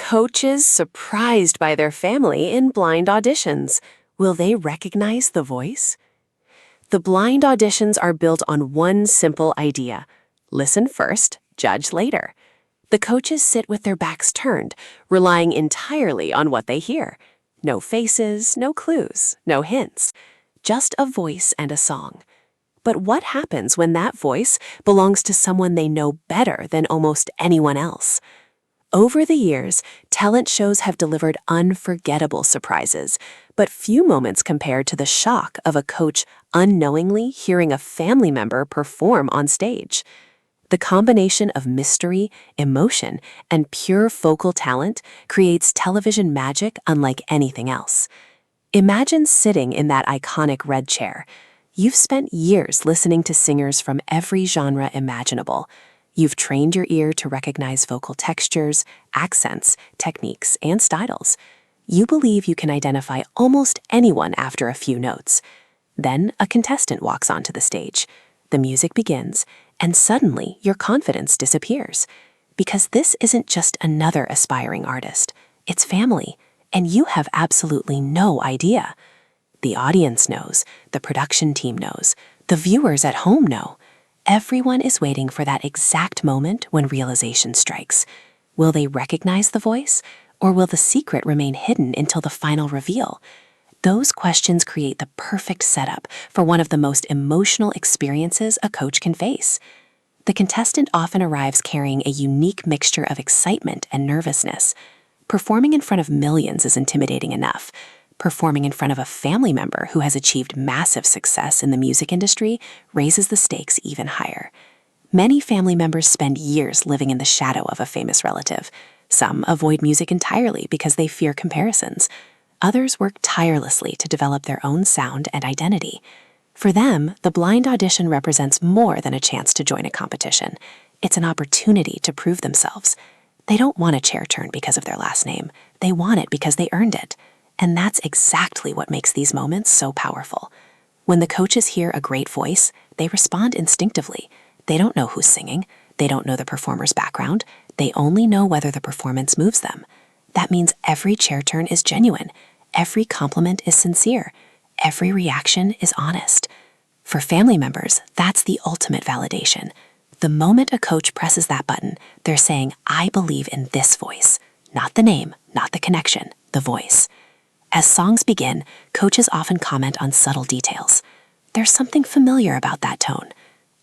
Coaches surprised by their family in blind auditions. Will they recognize the voice? The blind auditions are built on one simple idea. Listen first, judge later. The coaches sit with their backs turned, relying entirely on what they hear. No faces, no clues, no hints. Just a voice and a song. But what happens when that voice belongs to someone they know better than almost anyone else? Over the years, talent shows have delivered unforgettable surprises, but few moments compare to the shock of a coach unknowingly hearing a family member perform on stage. The combination of mystery, emotion, and pure vocal talent creates television magic unlike anything else. Imagine sitting in that iconic red chair. You've spent years listening to singers from every genre imaginable. You've trained your ear to recognize vocal textures, accents, techniques, and styles. You believe you can identify almost anyone after a few notes. Then a contestant walks onto the stage. The music begins, and suddenly your confidence disappears. Because this isn't just another aspiring artist. It's family, and you have absolutely no idea. The audience knows, the production team knows, the viewers at home know. Everyone is waiting for that exact moment when realization strikes. Will they recognize the voice, or will the secret remain hidden until the final reveal? Those questions create the perfect setup for one of the most emotional experiences a coach can face. The contestant often arrives carrying a unique mixture of excitement and nervousness. Performing in front of millions is intimidating enough. Performing in front of a family member who has achieved massive success in the music industry raises the stakes even higher. Many family members spend years living in the shadow of a famous relative. Some avoid music entirely because they fear comparisons. Others work tirelessly to develop their own sound and identity. For them, the blind audition represents more than a chance to join a competition. It's an opportunity to prove themselves. They don't want a chair turn because of their last name. They want it because they earned it. And that's exactly what makes these moments so powerful. When the coaches hear a great voice, they respond instinctively. They don't know who's singing. They don't know the performer's background. They only know whether the performance moves them. That means every chair turn is genuine. Every compliment is sincere. Every reaction is honest. For family members, that's the ultimate validation. The moment a coach presses that button, they're saying, I believe in this voice. Not the name, not the connection, the voice. As songs begin, coaches often comment on subtle details. There's something familiar about that tone.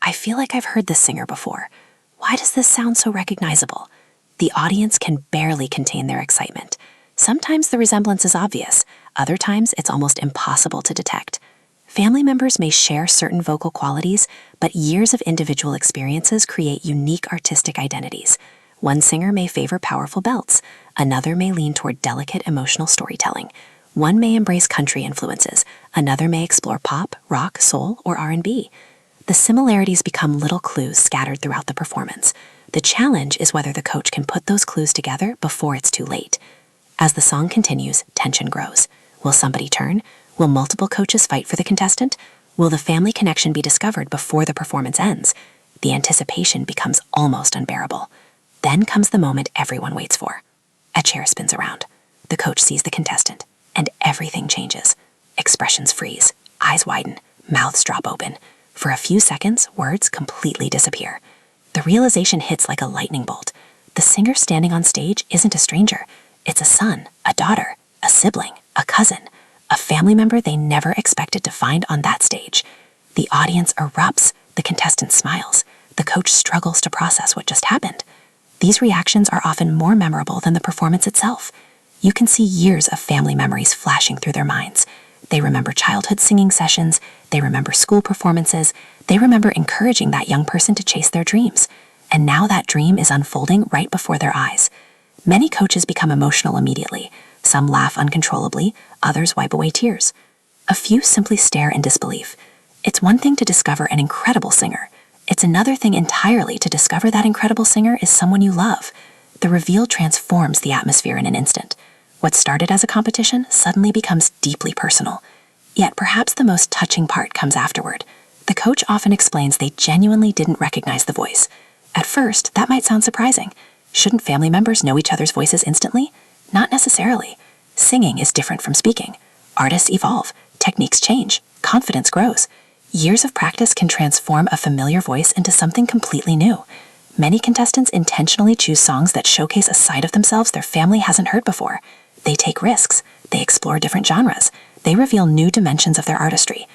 I feel like I've heard this singer before. Why does this sound so recognizable? The audience can barely contain their excitement. Sometimes the resemblance is obvious. Other times it's almost impossible to detect. Family members may share certain vocal qualities, but years of individual experiences create unique artistic identities. One singer may favor powerful belts. Another may lean toward delicate emotional storytelling. One may embrace country influences, another may explore pop, rock, soul, or R&B. The similarities become little clues scattered throughout the performance. The challenge is whether the coach can put those clues together before it's too late. As the song continues, tension grows. Will somebody turn? Will multiple coaches fight for the contestant? Will the family connection be discovered before the performance ends? The anticipation becomes almost unbearable. Then comes the moment everyone waits for. A chair spins around. The coach sees the contestant. And everything changes. Expressions freeze, eyes widen, mouths drop open. For a few seconds, words completely disappear. The realization hits like a lightning bolt. The singer standing on stage isn't a stranger. It's a son, a daughter, a sibling, a cousin, a family member they never expected to find on that stage. The audience erupts, the contestant smiles. The coach struggles to process what just happened. These reactions are often more memorable than the performance itself. You can see years of family memories flashing through their minds. They remember childhood singing sessions, they remember school performances, they remember encouraging that young person to chase their dreams. And now that dream is unfolding right before their eyes. Many coaches become emotional immediately. Some laugh uncontrollably, others wipe away tears. A few simply stare in disbelief. It's one thing to discover an incredible singer. It's another thing entirely to discover that incredible singer is someone you love. The reveal transforms the atmosphere in an instant. What started as a competition suddenly becomes deeply personal. Yet perhaps the most touching part comes afterward. The coach often explains they genuinely didn't recognize the voice. At first, that might sound surprising. Shouldn't family members know each other's voices instantly? Not necessarily. Singing is different from speaking. Artists evolve, techniques change, confidence grows. Years of practice can transform a familiar voice into something completely new. Many contestants intentionally choose songs that showcase a side of themselves their family hasn't heard before. They take risks. They explore different genres. They reveal new dimensions of their artistry.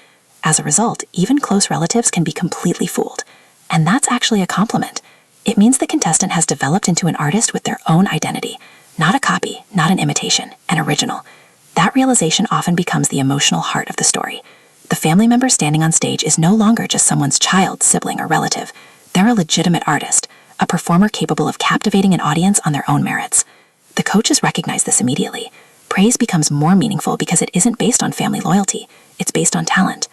As a result, even close relatives can be completely fooled. And that's actually a compliment. It means the contestant has developed into an artist with their own identity. Not a copy, not an imitation, an original. That realization often becomes the emotional heart of the story. The family member standing on stage is no longer just someone's child, sibling, or relative. They're a legitimate artist, a performer capable of captivating an audience on their own merits. The coaches recognize this immediately. Praise becomes more meaningful because it isn't based on family loyalty, it's based on talent.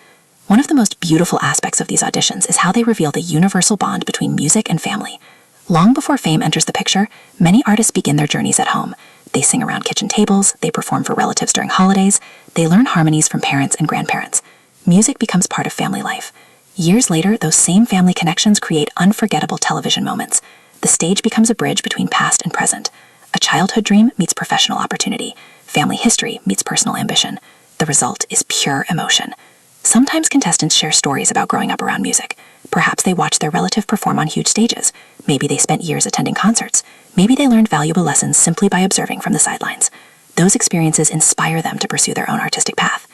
One of the most beautiful aspects of these auditions is how they reveal the universal bond between music and family. Long before fame enters the picture, many artists begin their journeys at home. They sing around kitchen tables, they perform for relatives during holidays, they learn harmonies from parents and grandparents. Music becomes part of family life. Years later, those same family connections create unforgettable television moments. The stage becomes a bridge between past and present. A childhood dream meets professional opportunity. Family history meets personal ambition. The result is pure emotion. Sometimes contestants share stories about growing up around music. Perhaps they watched their relative perform on huge stages. Maybe they spent years attending concerts. Maybe they learned valuable lessons simply by observing from the sidelines. Those experiences inspire them to pursue their own artistic path.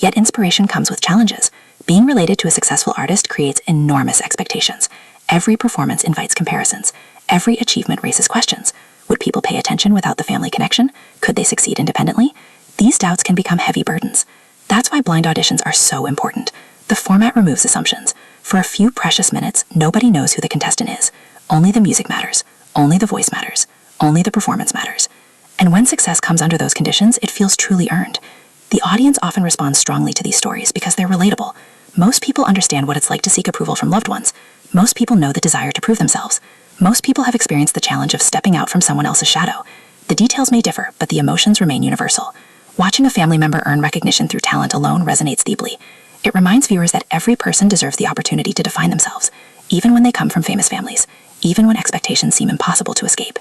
Yet inspiration comes with challenges. Being related to a successful artist creates enormous expectations. Every performance invites comparisons. Every achievement raises questions. Would people pay attention without the family connection? Could they succeed independently? These doubts can become heavy burdens. That's why blind auditions are so important. The format removes assumptions. For a few precious minutes, nobody knows who the contestant is. Only the music matters. Only the voice matters. Only the performance matters. And when success comes under those conditions, it feels truly earned. The audience often responds strongly to these stories because they're relatable. Most people understand what it's like to seek approval from loved ones. Most people know the desire to prove themselves. Most people have experienced the challenge of stepping out from someone else's shadow. The details may differ, but the emotions remain universal. Watching a family member earn recognition through talent alone resonates deeply. It reminds viewers that every person deserves the opportunity to define themselves, even when they come from famous families, even when expectations seem impossible to escape.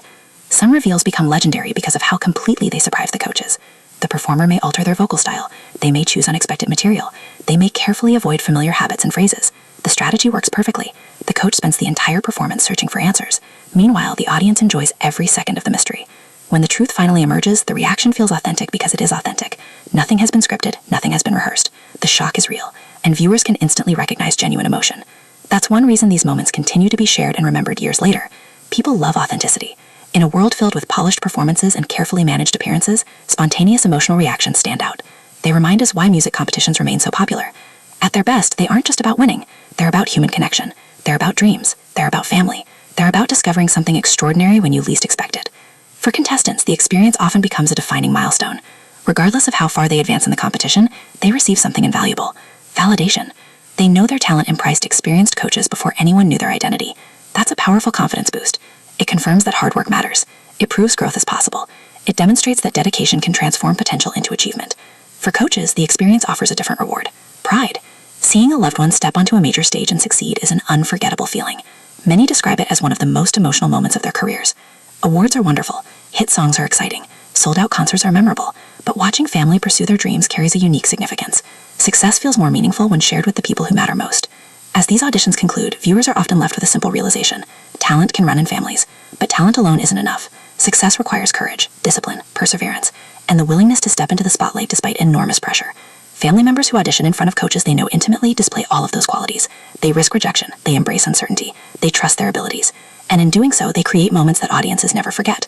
Some reveals become legendary because of how completely they surprise the coaches. The performer may alter their vocal style. They may choose unexpected material. They may carefully avoid familiar habits and phrases. The strategy works perfectly. The coach spends the entire performance searching for answers. Meanwhile, the audience enjoys every second of the mystery. When the truth finally emerges, the reaction feels authentic because it is authentic. Nothing has been scripted, nothing has been rehearsed. The shock is real, and viewers can instantly recognize genuine emotion. That's one reason these moments continue to be shared and remembered years later. People love authenticity. In a world filled with polished performances and carefully managed appearances, spontaneous emotional reactions stand out. They remind us why music competitions remain so popular. At their best, they aren't just about winning. They're about human connection. They're about dreams. They're about family. They're about discovering something extraordinary when you least expect it. For contestants, the experience often becomes a defining milestone. Regardless of how far they advance in the competition, they receive something invaluable. Validation. They know their talent impressed experienced coaches before anyone knew their identity. That's a powerful confidence boost. It confirms that hard work matters. It proves growth is possible. It demonstrates that dedication can transform potential into achievement. For coaches, the experience offers a different reward. Pride. Seeing a loved one step onto a major stage and succeed is an unforgettable feeling. Many describe it as one of the most emotional moments of their careers. Awards are wonderful. Hit songs are exciting. Sold-out concerts are memorable. But watching family pursue their dreams carries a unique significance. Success feels more meaningful when shared with the people who matter most. As these auditions conclude, viewers are often left with a simple realization. Talent can run in families, but talent alone isn't enough. Success requires courage, discipline, perseverance, and the willingness to step into the spotlight despite enormous pressure. Family members who audition in front of coaches they know intimately display all of those qualities. They risk rejection, they embrace uncertainty, they trust their abilities, and in doing so, they create moments that audiences never forget.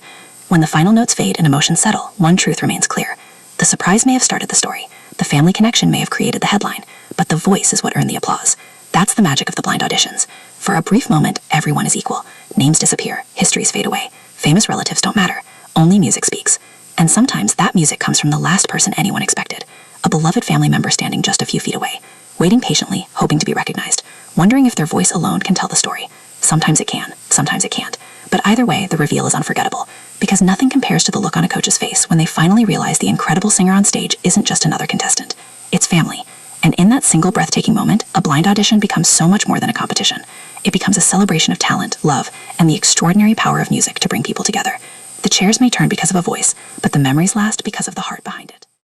When the final notes fade and emotions settle, one truth remains clear. The surprise may have started the story, the family connection may have created the headline, but the voice is what earned the applause. That's the magic of the blind auditions. For a brief moment, everyone is equal. Names disappear, histories fade away, famous relatives don't matter, only music speaks. And sometimes that music comes from the last person anyone expected, a beloved family member standing just a few feet away, waiting patiently, hoping to be recognized, wondering if their voice alone can tell the story. Sometimes it can, sometimes it can't. But either way, the reveal is unforgettable, because nothing compares to the look on a coach's face when they finally realize the incredible singer on stage isn't just another contestant. It's family. And in that single breathtaking moment, a blind audition becomes so much more than a competition. It becomes a celebration of talent, love, and the extraordinary power of music to bring people together. The chairs may turn because of a voice, but the memories last because of the heart behind it.